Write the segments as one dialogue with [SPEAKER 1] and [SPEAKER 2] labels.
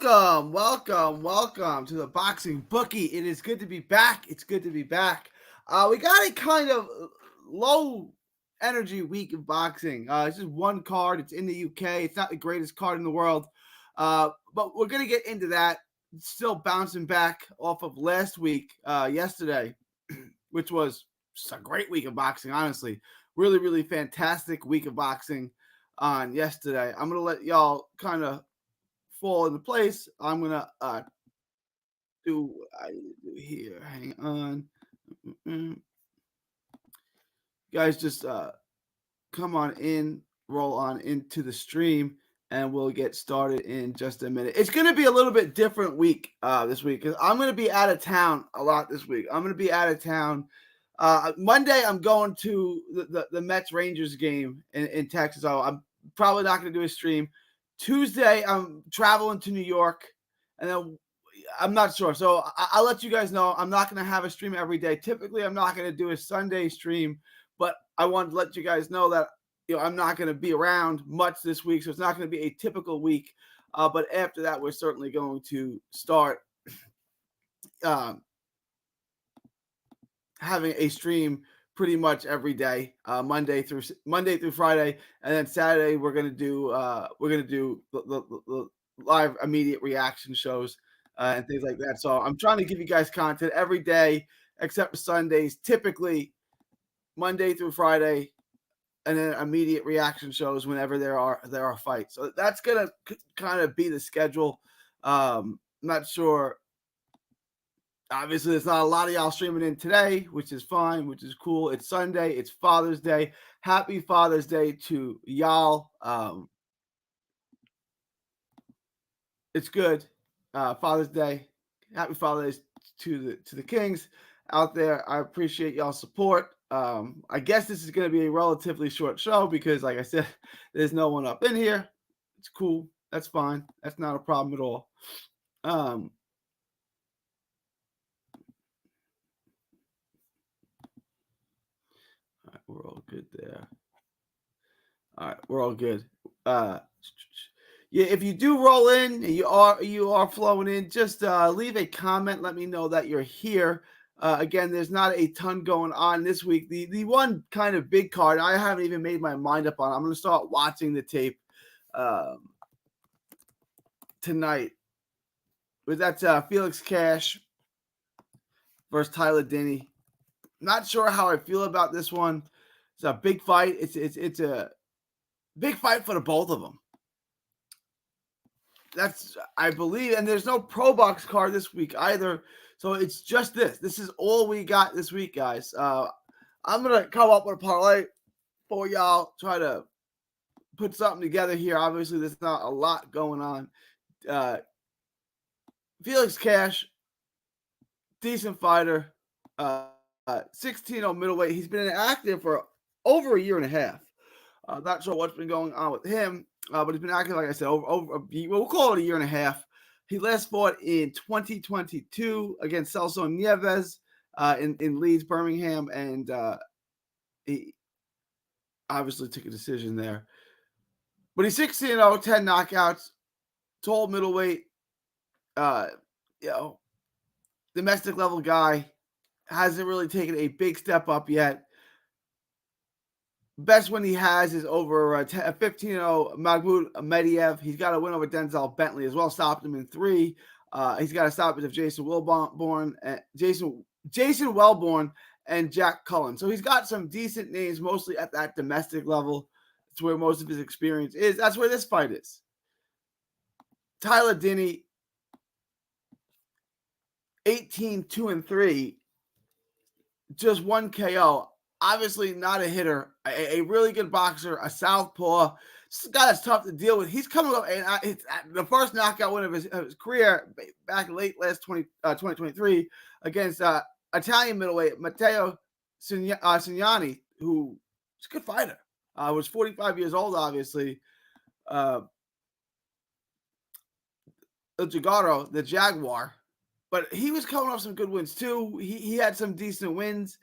[SPEAKER 1] welcome to the Boxing Bookie. It is good to be back. It's good to be back. We got a kind of low energy week of boxing. It's just one card. It's in the UK. It's not the greatest card in the world, but we're gonna get into that. It's still bouncing back off of last week, yesterday, which was just a great week of boxing. Honestly, really, really fantastic week of boxing on yesterday. I'm gonna let y'all kind of fall into place. I'm gonna do what I need to do here. Hang on. Mm-mm. Guys, just come on in, roll on into the stream, and we'll get started in just a minute. It's gonna be a little bit different week this week because I'm gonna be out of town a lot this week. I'm gonna be out of town. Monday, I'm going to the Mets Rangers game in Texas. So I'm probably not going to do a stream. Tuesday, I'm traveling to New York, and then I'm not sure. So I'll let you guys know. I'm not going to have a stream every day. Typically, I'm not going to do a Sunday stream, but I wanted to let you guys know that I'm not going to be around much this week, so it's not going to be a typical week. But after that, we're certainly going to start having a stream pretty much every day, Monday through Friday, and then Saturday we're gonna do the live immediate reaction shows and things like that. So I'm trying to give you guys content every day except Sundays, typically Monday through Friday, and then immediate reaction shows whenever there are fights. So that's gonna kind of be the schedule. I'm not sure. Obviously, there's not a lot of y'all streaming in today, which is fine, which is cool. It's Sunday. It's Father's Day. Happy Father's Day to y'all. It's good. Father's Day. Happy Father's Day to the Kings out there. I appreciate y'all's support. I guess this is going to be a relatively short show because, like I said, there's no one up in here. It's cool. That's fine. That's not a problem at all. All right, we're all good there. All right, we're all good. Yeah, if you do roll in and you are flowing in, just leave a comment. Let me know that you're here. Again, there's not a ton going on this week. The one kind of big card I haven't even made my mind up on. I'm going to start watching the tape tonight. But that's Felix Cash versus Tyler Dinney. Not sure how I feel about this one. It's a big fight. It's a big fight for the both of them. That's, I believe, and there's no Pro Box card this week either. So it's just this. This is all we got this week, guys. I'm going to come up with a parlay for y'all. Try to put something together here. Obviously, there's not a lot going on. Felix Cash, decent fighter. 16-0 middleweight. He's been active for over a year and a half. Not sure what's been going on with him, but he's been active, like I said, over we'll call it a year and a half. He last fought in 2022 against Celso Nieves in Leeds, Birmingham, and he obviously took a decision there. But he's 16-0, 10 knockouts, tall middleweight, domestic level guy. Hasn't really taken a big step up yet. Best win he has is over 15-0 Mahmoud Mediev. He's got a win over Denzel Bentley as well. Stopped him in 3. He's got a stoppage of Jason Wellborn and Jack Cullen. So he's got some decent names, mostly at that domestic level. That's where most of his experience is. That's where this fight is. Tyler Dinney, 18-2-3, just 1 KO. Obviously not a hitter, a really good boxer, a southpaw. This guy is tough to deal with. He's coming up, and it's the first knockout win of his career back late last 2023 against Italian middleweight Matteo Signani, who is a good fighter. Was 45 years old, obviously. El Jagaro, the Jaguar, but he was coming off some good wins too. He had some decent wins.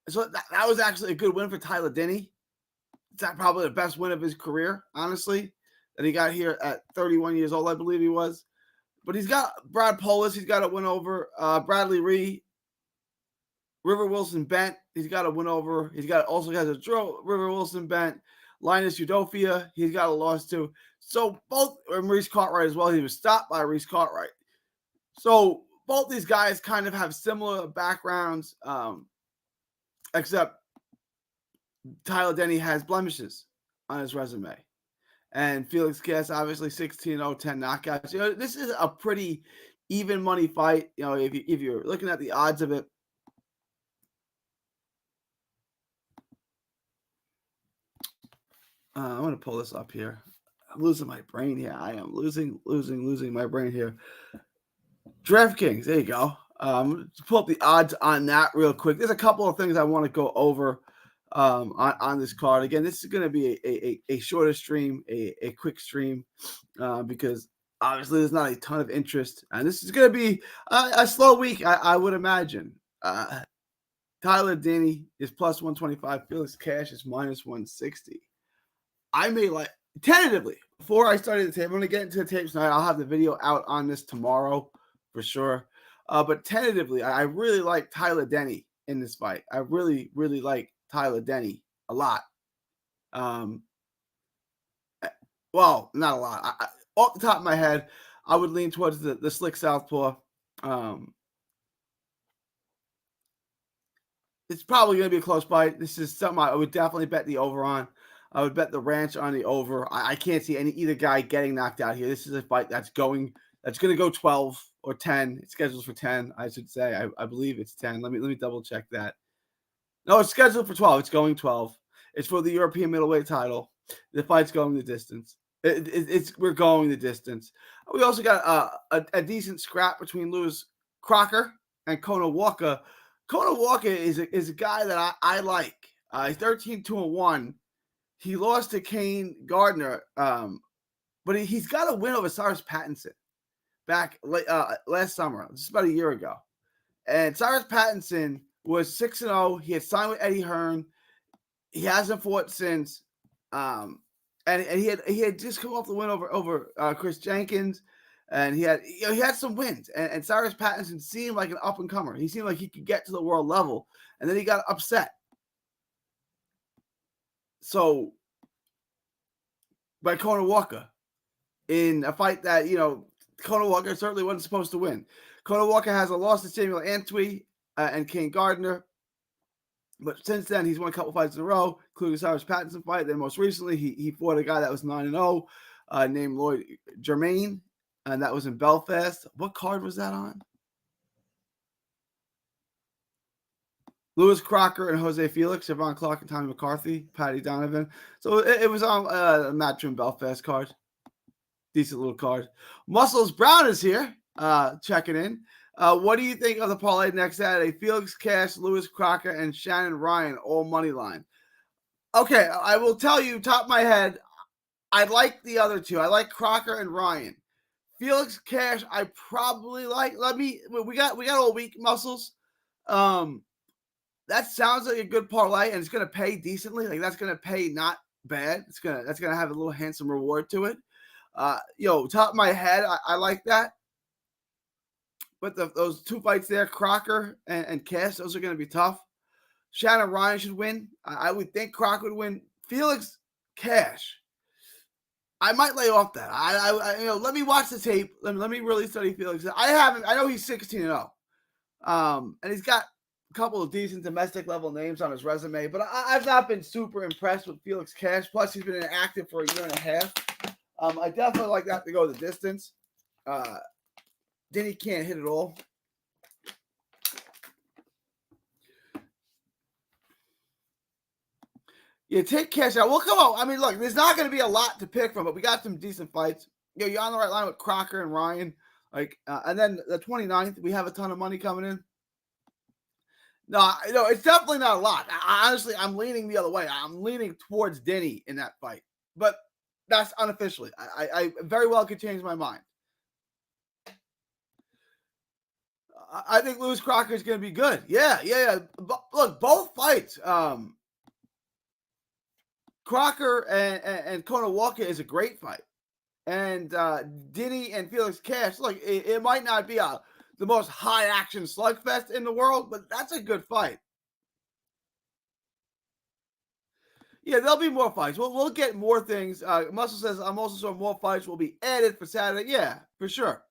[SPEAKER 1] So that was actually a good win for Tyler Dinney. It's probably the best win of his career, honestly. that he got here at 31 years old, I believe he was. But he's got Brad Polis. He's got a win over Bradley Ree, River Wilson Bent. He's got a win over. He's got also has a draw. River Wilson Bent, Linus Udofia. He's got a loss to. So both Maurice Cartwright as well. He was stopped by Maurice Cartwright. So both these guys kind of have similar backgrounds, except Tyler Denny has blemishes on his resume. And Felix Cash, obviously 16-0, 10 knockouts. You know, this is a pretty even money fight. You know, if you're looking at the odds of it. I'm going to pull this up here. I'm losing my brain here. I am losing my brain here. DraftKings, there you go. Pull up the odds on that real quick. There's a couple of things I want to go over on this card. Again, this is going to be a shorter stream, a quick stream, because obviously there's not a ton of interest. And this is going to be a slow week, I would imagine. Tyler Denny is plus 125. Felix Cash is minus 160. I may like tentatively before I started the tape. I'm going to get into the tapes tonight. I'll have the video out on this tomorrow for sure. But tentatively, I really like Tyler Denny in this fight. I really, really like Tyler Denny a lot. Well, not a lot. Off the top of my head, I would lean towards the slick southpaw. It's probably going to be a close fight. This is something I would definitely bet the over on. I would bet the ranch on the over. I can't see either guy getting knocked out here. This is a fight that's going to go 12 or 10. It's scheduled for 10, I should say. I believe it's 10. Let me double check that. No, it's scheduled for 12. It's going 12. It's for the European middleweight title. The fight's going the distance. We're going the distance. We also got a decent scrap between Lewis Crocker and Conor Walker. Conor Walker is a guy that I like. He's 13-1. He lost to Kane Gardner, but he's got a win over Cyrus Pattinson back last summer, just about a year ago. And Cyrus Pattinson was 6-0. He had signed with Eddie Hearn. He hasn't fought since. And he had just come off the win over Chris Jenkins, and he had some wins. And Cyrus Pattinson seemed like an up and comer. He seemed like he could get to the world level, and then he got upset. So by Conor Walker in a fight that, Conor Walker certainly wasn't supposed to win. Conor Walker has a loss to Samuel Antwi and Kane Gardner. But since then, he's won a couple fights in a row, including the Cyrus Pattinson fight. Then most recently, he fought a guy that was 9-0 named Lloyd Germain, and that was in Belfast. What card was that on? Lewis Crocker and Jose Felix, Javon Clark and Tommy McCarthy, Patty Donovan. So it was on a Matchroom Belfast card. Decent little card. Muscles Brown is here, checking in. What do you think of the parlay next Saturday? Felix Cash, Lewis Crocker, and Shannon Ryan, all money line. Okay, I will tell you, top of my head, I like the other two. I like Crocker and Ryan. Felix Cash, I probably like. We got all week, Muscles. That sounds like a good parlay, and it's going to pay decently. Like, that's going to pay not bad. That's going to have a little handsome reward to it. Top of my head, I like that. But those two fights there, Crocker and Cash, those are going to be tough. Shannon Ryan should win. I would think Crocker would win. Felix Cash, I might lay off that. Let me watch the tape. Let me really study Felix. I know he's 16-0. And he's got a couple of decent domestic level names on his resume, but I've not been super impressed with Felix Cash. Plus, he's been inactive for a year and a half. I definitely like that to go the distance. Then he can't hit it all. Yeah, take Cash out. Well, come on. I mean, look, there's not going to be a lot to pick from, but we got some decent fights. You're on the right line with Crocker and Ryan. And then the 29th, we have a ton of money coming in. No, it's definitely not a lot. Honestly, I'm leaning the other way. I'm leaning towards Denny in that fight, but that's unofficially. I very well could change my mind. I think Lewis Crocker is going to be good. Yeah. Look, both fights. Crocker and Conor Walker is a great fight. and Denny and Felix Cash. Look, it might not be the most high action slugfest in the world, but that's a good fight. Yeah, there'll be more fights. We'll get more things. Muscle says I'm also sure more fights will be added for Saturday. Yeah, for sure.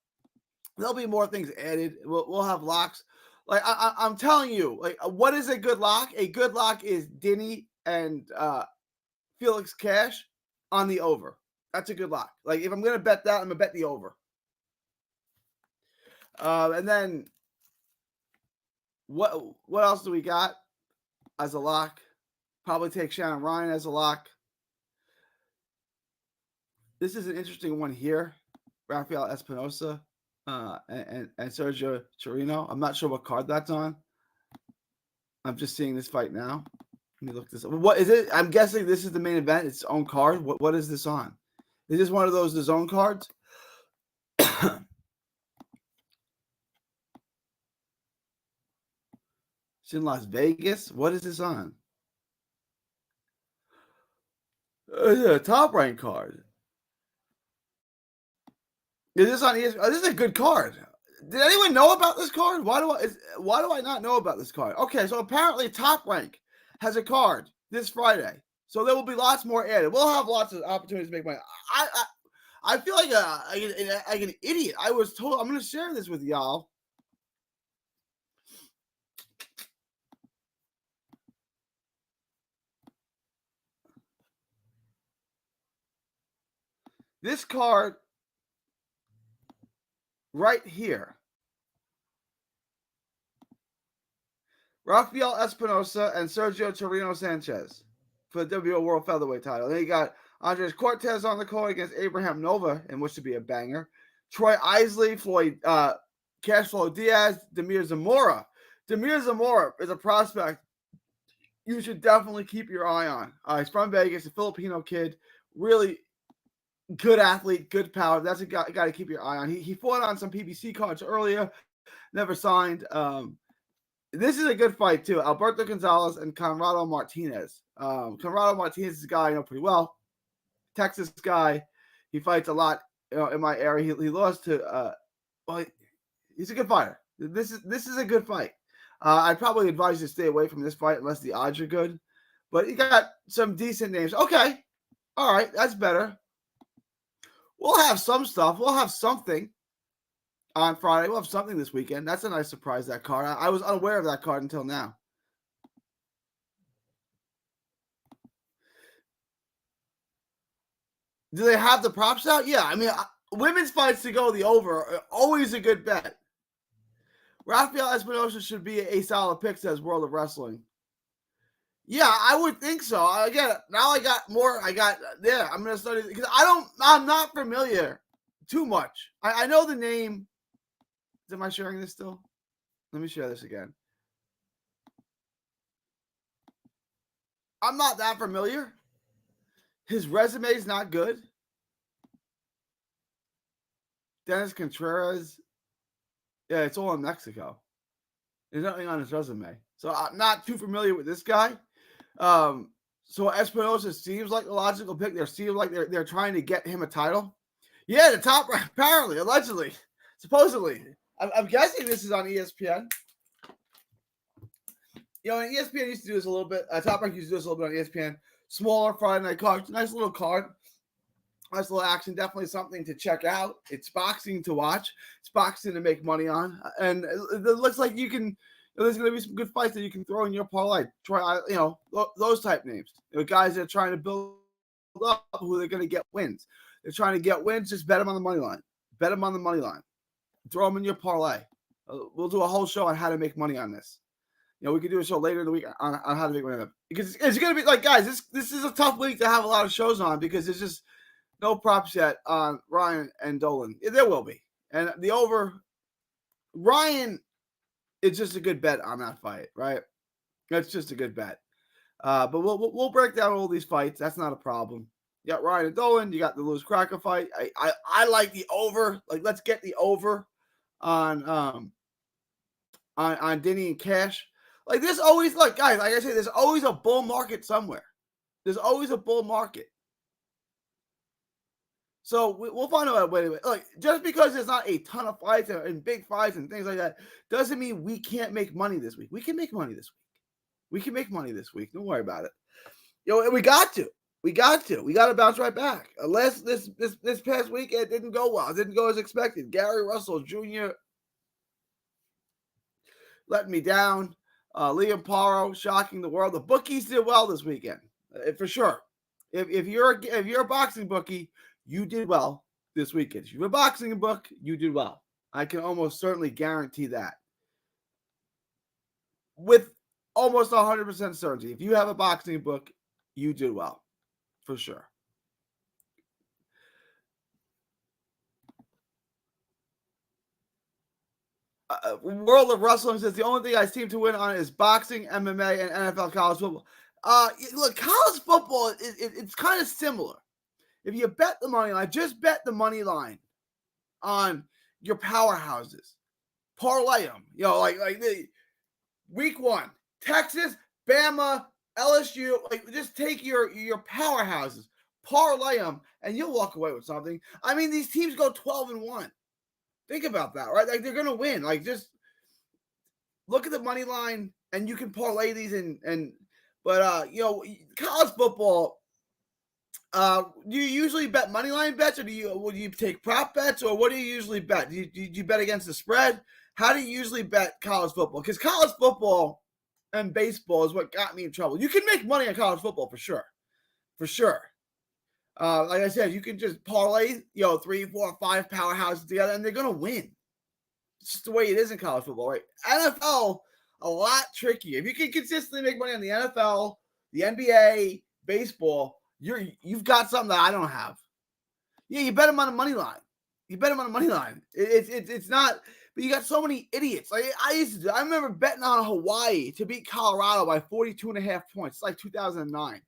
[SPEAKER 1] There'll be more things added. We'll have locks. Like I'm telling you, like what is a good lock? A good lock is Denny and Felix Cash on the over. That's a good lock. Like if I'm gonna bet that, I'm gonna bet the over. And then what else do we got as a lock? Probably take Shannon Ryan as a lock. This is an interesting one here. Rafael Espinosa and Sergio Chirino. I'm not sure what card that's on. I'm just seeing this fight now. Let me look this up. What is it? I'm guessing this is the main event. It's own card. What is this on? Is this one of those DAZN cards? It's in Las Vegas. What is this on? A Top Rank card. Is this on ESPN? Oh, this is a good card. Did anyone know about this card? Why do I not know about this card? Okay, so apparently Top Rank has a card this Friday, so there will be lots more added. We'll have lots of opportunities to make money. I feel like an idiot. I was told I'm going to share this with y'all. This card right here. Rafael Espinosa and Sergio Chirino Sanchez for the WBO World Featherweight title. Then you got Andres Cortez on the card against Abraham Nova, in which to be a banger. Troy Isley, Floyd Cashflow Diaz, Demir Zamora. Demir Zamora is a prospect you should definitely keep your eye on. He's from Vegas, a Filipino kid, really good athlete, good power. That's a guy to keep your eye on. He fought on some PBC cards earlier, never signed. This is a good fight too. Alberto Gonzalez and Conrado Martinez. Conrado Martinez is a guy I know pretty well. Texas guy. He fights a lot in my area. He lost to he's a good fighter. This is a good fight. I'd probably advise you to stay away from this fight unless the odds are good. But you got some decent names. Okay. All right, that's better. We'll have some stuff. We'll have something on Friday. We'll have something this weekend. That's a nice surprise, that card. I was unaware of that card until now. Do they have the props out? Yeah. I mean, women's fights to go the over are always a good bet. Rafael Espinosa should be a solid pick, says World of Wrestling. Yeah, I would think so. Again, now I got more. I'm going to study because I'm not familiar too much. I know the name. Am I sharing this still? Let me share this again. I'm not that familiar. His resume is not good. Dennis Contreras. Yeah, it's all in Mexico. There's nothing on his resume. So I'm not too familiar with this guy. So Espinosa seems like a logical pick. They're trying to get him a title. Yeah, the top, apparently, allegedly, supposedly. I'm guessing this is on ESPN. You know, and ESPN used to do this a little bit. Top Rank used to do this a little bit on ESPN. Smaller Friday night card. Nice little card. Nice little action. Definitely something to check out. It's boxing to watch. It's boxing to make money on. And it looks like you can, there's going to be some good fights that you can throw in your parlay. Try, those type names. Guys that are trying to build up who they're going to get wins. They're trying to get wins. Just bet them on the money line. Bet them on the money line. Throw them in your parlay. We'll do a whole show on how to make money on this. We could do a show later in the week on how to make money on it. Because it's going to be like, guys, this is a tough week to have a lot of shows on because there's just no props yet on Ryan and Dolan. There will be. And the over, Ryan is just a good bet on that fight, right? That's just a good bet. But we'll break down all these fights. That's not a problem. You got Ryan and Dolan. You got the Lewis Cracker fight. I like the over. Like, let's get the over on Denny and Cash. Like, there's always, look, guys, like I say, there's always a bull market somewhere. There's always a bull market. So we'll find out. Wait. Look, just because there's not a ton of fights and big fights and things like that, doesn't mean we can't make money this week. We can make money this week. We can make money this week. Don't worry about it. We got to. We got to bounce right back. Unless this past week it didn't go well. It didn't go as expected. Gary Russell Jr. let me down. Liam Paro shocking the world. The bookies did well this weekend, for sure. If you're a boxing bookie, you did well this weekend. If you're a boxing book, you did well. I can almost certainly guarantee that. With almost 100% certainty. If you have a boxing book, you did well. For sure. World of Wrestling says the only thing I seem to win on is boxing, MMA, and NFL college football. Look, college football, it's kind of similar. If you bet the money line, just bet the money line on your powerhouses. Parlay them. Like week 1, Texas, Bama, LSU. Like, just take your powerhouses, parlay them, and you'll walk away with something. I mean, these teams go 12-1. Think about that, right? Like, they're gonna win. Like, just look at the money line, and you can parlay these but college football. Do you usually bet money line bets, or do you take prop bets, or what do you usually bet? Do you bet against the spread? How do you usually bet college football? Because college football and baseball is what got me in trouble. You can make money on college football for sure, for sure. Like I said, you can just parlay, 3, 4, 5 powerhouses together, and they're gonna win. It's just the way it is in college football, right? NFL, a lot trickier. If you can consistently make money on the NFL, the NBA, baseball, you've got something that I don't have. Yeah, you bet them on a money line. It's not, but you got so many idiots. Like I remember betting on Hawaii to beat Colorado by 42.5 points. It's like 2009,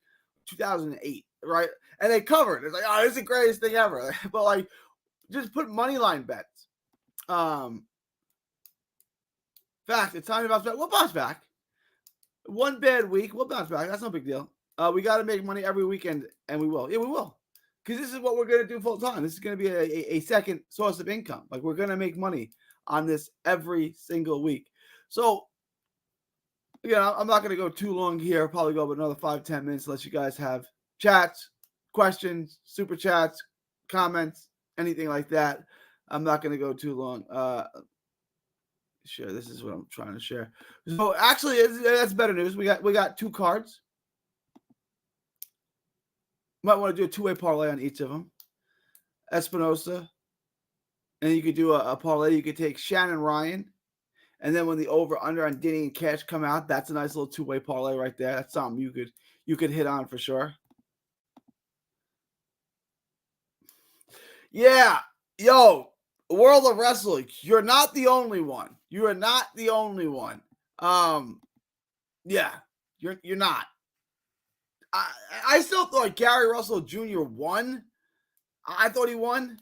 [SPEAKER 1] 2008, right? And they covered. It's like, oh, this is the greatest thing ever. But like, just put money line bets. Fact, it's time to bounce back. We'll bounce back. One bad week, we'll bounce back. That's no big deal. We got to make money every weekend, and we will. Yeah, we will. Because this is what we're going to do full time. This is going to be a second source of income. Like, we're going to make money on this every single week. So, I'm not going to go too long here. I'll probably go about another 5-10 minutes unless you guys have chats, questions, super chats, comments, anything like that. I'm not going to go too long. Share. This is what I'm trying to share. So actually, that's better news. We got 2 cards. Might want to do a 2-way parlay on each of them. Espinosa, and you could do a parlay. You could take Shannon Ryan, and then when the over under on Denny and Cash come out, that's a nice little 2-way parlay right there. That's something you could hit on for sure. Yeah, World of Wrestling, you're not the only one. You are not the only one. Yeah, you're not. I still thought Gary Russell Jr. won. I thought he won,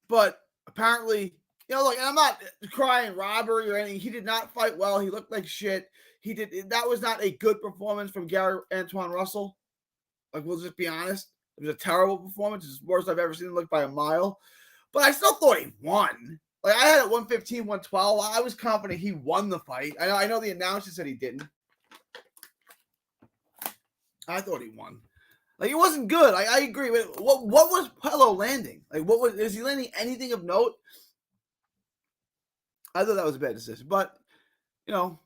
[SPEAKER 1] but apparently, look, I'm not crying robbery or anything. He did not fight well. He looked like shit. That was not a good performance from Gary Antoine Russell. Like, we'll just be honest. It was a terrible performance. It's the worst I've ever seen him look by a mile. But I still thought he won. Like, I had it 115, 112. I was confident he won the fight. I know the announcer said he didn't. I thought he won. Like, it wasn't good. I agree. What was Pello landing? Like, is he landing anything of note? I thought that was a bad decision. But, 1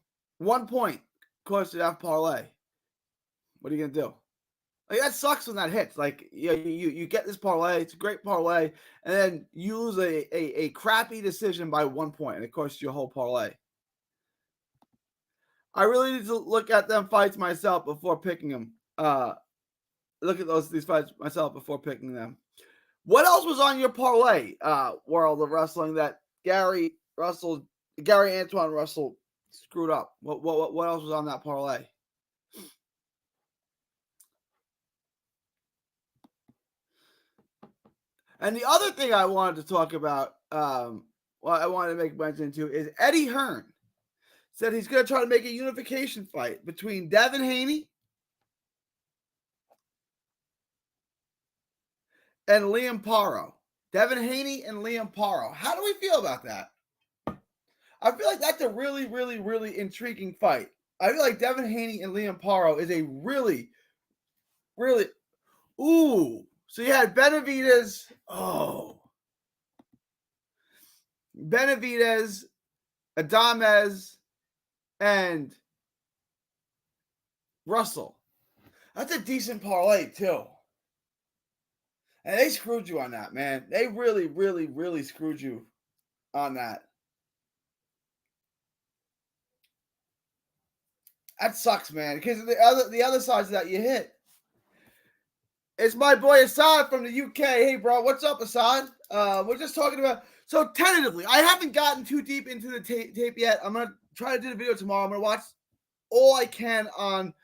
[SPEAKER 1] point cost it that parlay. What are you going to do? Like, that sucks when that hits. Like, you get this parlay. It's a great parlay. And then you lose a crappy decision by 1 point. And it costs you a whole parlay. I really need to look at them fights myself before picking them. Look at these fights myself before picking them. What else was on your parlay, World of Wrestling, that Gary Antoine Russell screwed up? What else was on that parlay? And the other thing I wanted to talk about, I wanted to make mention to, is Eddie Hearn said he's going to try to make a unification fight between Devin Haney and Liam Paro. Devin Haney and Liam Paro. How do we feel about that? I feel like that's a really, really, really intriguing fight. I feel like Devin Haney and Liam Paro is a really, really. Ooh. So you had Benavidez. Oh. Benavidez, Adames, and Russell. That's a decent parlay, too. And they screwed you on that, man. They really, really, really screwed you on that. That sucks, man. Because the other sides that you hit. It's my boy Assad from the UK. Hey, bro, what's up, Assad? We're just talking about. So tentatively, I haven't gotten too deep into the tape yet. I'm gonna try to do the video tomorrow. I'm gonna watch all I can on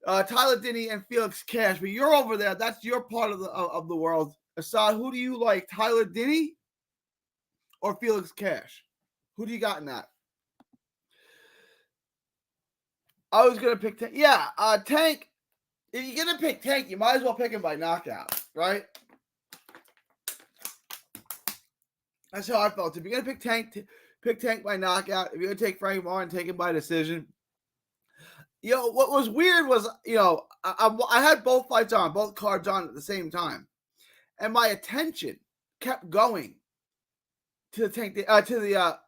[SPEAKER 1] Tyler Dinney and Felix Cash. But you're over there. That's your part of the world. Assad, who do you like, Tyler Dinney or Felix Cash? Who do you got in that? I was gonna pick Tank. Yeah, Tank. If you're gonna pick Tank, you might as well pick him by knockout, right? That's how I felt. If you're gonna pick Tank by knockout. If you're gonna take Frank Martin, take him by decision. What was weird was, I had both fights on, both cards on at the same time, and my attention kept going to the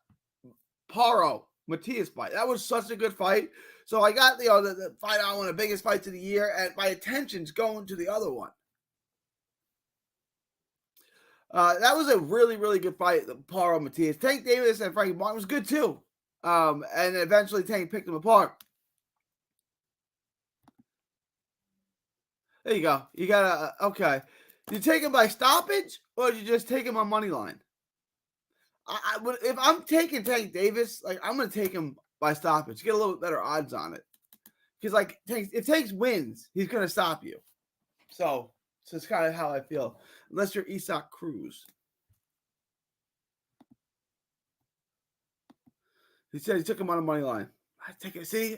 [SPEAKER 1] Paro Matias fight. That was such a good fight. So I got the fight on one of the biggest fights of the year, and my attention's going to the other one. That was a really, really good fight. The Paro Matias, Tank Davis, and Frankie Martin was good too. And eventually Tank picked them apart. There you go. You got okay. Do you take him by stoppage, or do you just take him on money line? If I'm taking Tank Davis, I'm going to take him by stoppage. Get a little better odds on it. Because, if Tank wins, he's going to stop you. So it's kind of how I feel. Unless you're Isaac Cruz. He said he took him on a money line. I take it. See?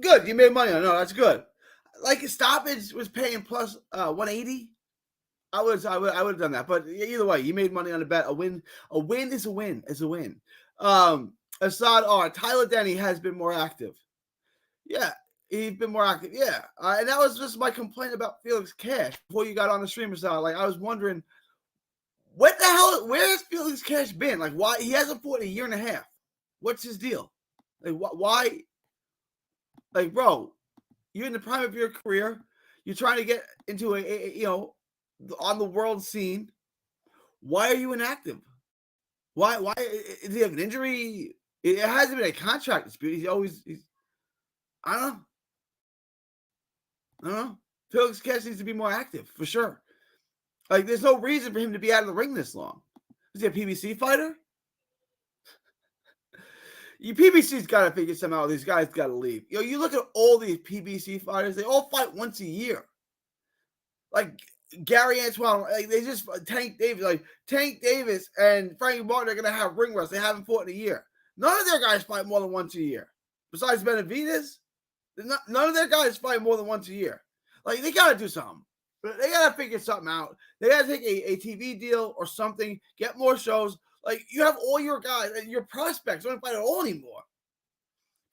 [SPEAKER 1] Good. You made money on it. No, that's good. A stoppage was paying plus 180. I would have done that, but either way, you made money on a bet. A win is a win. Is a win. Assad Tyler Dinney has been more active. Yeah, he's been more active. Yeah, and that was just my complaint about Felix Cash before you got on the stream, Assad. I was wondering, what the hell? Where has Felix Cash been? Why he hasn't fought in a year and a half? What's his deal? Why? Bro, you're in the prime of your career. You're trying to get into on the world scene. Why are you inactive? Why does he have an injury? It hasn't been a contract dispute. I don't know. Felix Cash needs to be more active for sure. There's no reason for him to be out of the ring this long. Is he a PBC fighter? PBC's got to figure something out. These guys got to leave. You look at all these PBC fighters. They all fight once a year. Gary Antoine, they just Tank Davis. Tank Davis and Frankie Martin are going to have ring rust. They haven't fought in a year. None of their guys fight more than once a year. Besides Benavidez, none of their guys fight more than once a year. They got to do something. They got to figure something out. They got to take a TV deal or something, get more shows. You have all your guys, your prospects don't fight at all anymore.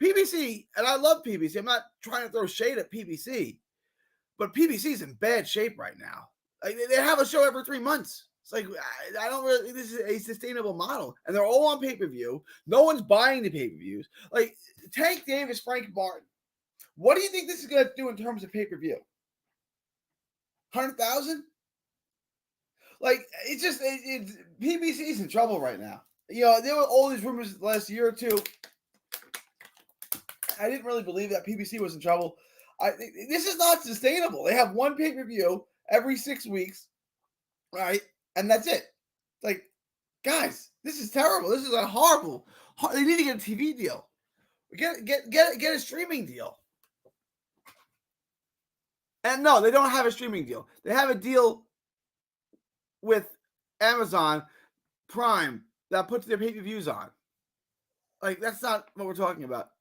[SPEAKER 1] PBC, and I love PBC. I'm not trying to throw shade at PBC, but PBC is in bad shape right now. They have a show every 3 months. It's I don't really. This is a sustainable model, and they're all on pay-per-view. No one's buying the pay-per-views. Tank Davis, Frank Martin. What do you think this is going to do in terms of pay-per-view? 100,000? It's PBC's in trouble right now. There were all these rumors the last year or two. I didn't really believe that PBC was in trouble. This is not sustainable. They have one pay-per-view every 6 weeks, right? And that's it. Guys, this is terrible. This is a horrible. They need to get a TV deal. Get a streaming deal. And no, they don't have a streaming deal. They have a deal with Amazon Prime that puts their pay-per-views on. That's not what we're talking about.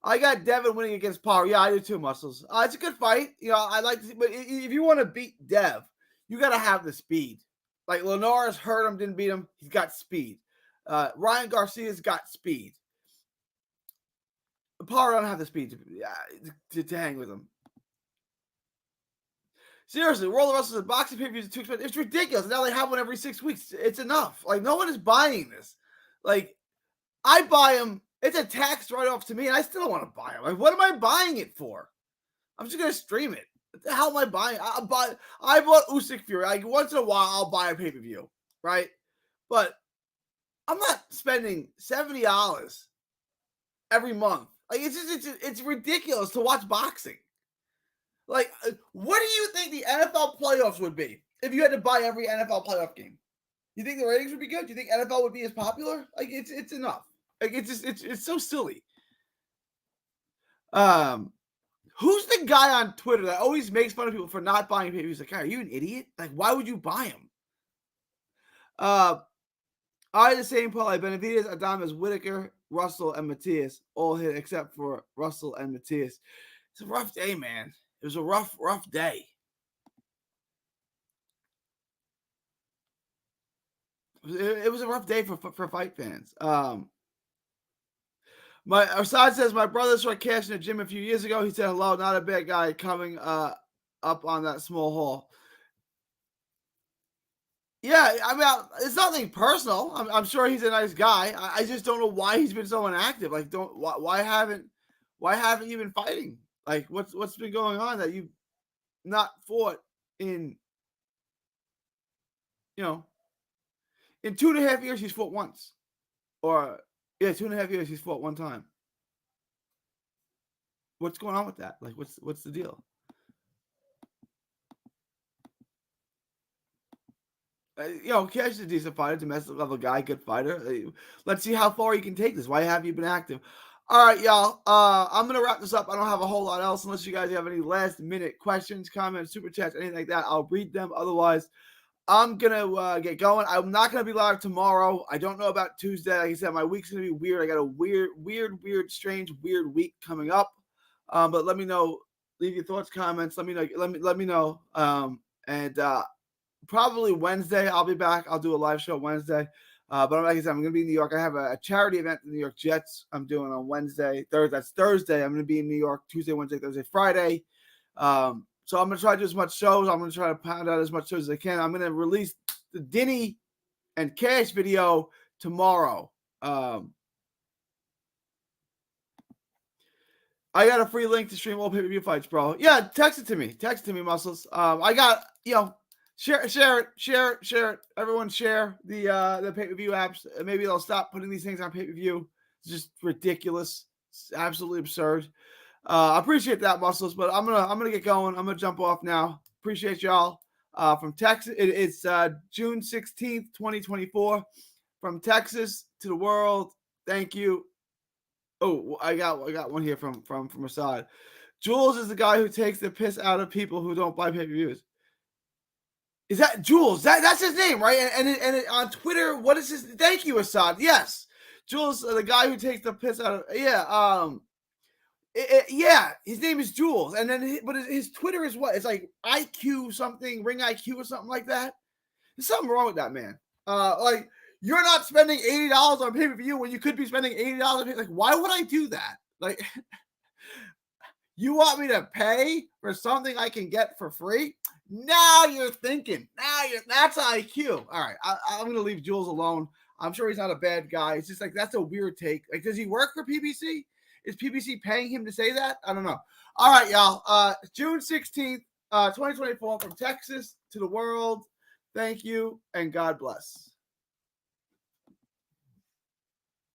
[SPEAKER 1] I got Devin winning against Power. Yeah, I do too, Muscles. It's a good fight. I like to see, but if you want to beat Dev, you got to have the speed. Like Linares hurt him, didn't beat him. He's got speed. Ryan Garcia's got speed. Power don't have the speed to hang with him. Seriously, World of Wrestling boxing pay-per-views are too expensive. It's ridiculous. Now they have one every 6 weeks. It's enough. Like, no one is buying this. Like, I buy them. It's a tax write-off to me, and I still don't want to buy them. Like, what am I buying it for? I'm just going to stream it. What the hell am I buying? I bought Usyk Fury. Like, once in a while, I'll buy a pay-per-view, right? But I'm not spending $70 every month. Like, it's ridiculous to watch boxing. Like, what do you think the NFL playoffs would be if you had to buy every NFL playoff game? You think the ratings would be good? Do you think NFL would be as popular? Like, it's enough. Like, it's so silly. Who's the guy on Twitter that always makes fun of people for not buying pay-per-views? Like, are you an idiot? Like, why would you buy them? The same Paulie Benavidez, Adames, Whitaker, Russell, and Matias all hit except for Russell and Matias. It's a rough day, man. It was a rough day. It was a rough day for fight fans. Arsad says my brother started cashing the gym a few years ago. He said hello, not a bad guy coming up on that small hall. Yeah, I mean, it's nothing personal. I'm sure he's a nice guy. I just don't know why he's been so inactive. Like, why haven't you been fighting? Like, what's been going on that you've not fought in? In 2.5 years, he's fought once, or 2.5 years, he's fought one time. What's going on with that? Like, what's the deal? Cash is a decent fighter, domestic level guy, good fighter. Let's see how far he can take this. Why have you been active? All right, y'all. I'm gonna wrap this up. I don't have a whole lot else unless you guys have any last minute questions, comments, super chats, anything like that. I'll read them. Otherwise, I'm gonna get going. I'm not gonna be live tomorrow. I don't know about Tuesday. Like I said, my week's gonna be weird. I got a weird, strange, weird week coming up. But let me know. Leave your thoughts, comments. Let me know. Let me know. And probably Wednesday I'll be back. I'll do a live show Wednesday. But like I said, I'm going to be in New York. I have a charity event in the New York Jets I'm doing on Wednesday. That's Thursday. I'm going to be in New York Tuesday, Wednesday, Thursday, Friday. So I'm going to try to do as much shows. I'm going to try to pound out as much shows as I can. I'm going to release the Dinny and Cash video tomorrow. I got a free link to stream all pay-per-view fights, bro. Yeah, text it to me. Text it to me, Muscles. I got, share it. Everyone share the pay-per-view apps. Maybe they'll stop putting these things on pay-per-view. It's just ridiculous. It's absolutely absurd. I appreciate that, Muscles, but I'm gonna get going. I'm gonna jump off now. Appreciate y'all. From Texas, it's June 16th, 2024. From Texas to the world. Thank you. Oh, I got one here from Assad. Jules is the guy who takes the piss out of people who don't buy pay-per-views. Is that Jules? That's his name, right? And on Twitter, what is his? Thank you, Assad. Yes, Jules, the guy who takes the piss out of. Yeah, yeah, his name is Jules, and then but his Twitter is what? It's like IQ something, Ring IQ or something like that. There's something wrong with that man. Like you're not spending $80 on pay-per-view when you could be spending $80. Like, why would I do that? Like, you want me to pay for something I can get for free? Now you're thinking. That's IQ. All right, I'm gonna leave Jules alone. I'm sure he's not a bad guy. It's just like that's a weird take. Like, does he work for PBC? Is PBC paying him to say that? I don't know. All right, y'all. June 16th, 2024, from Texas to the world. Thank you and God bless.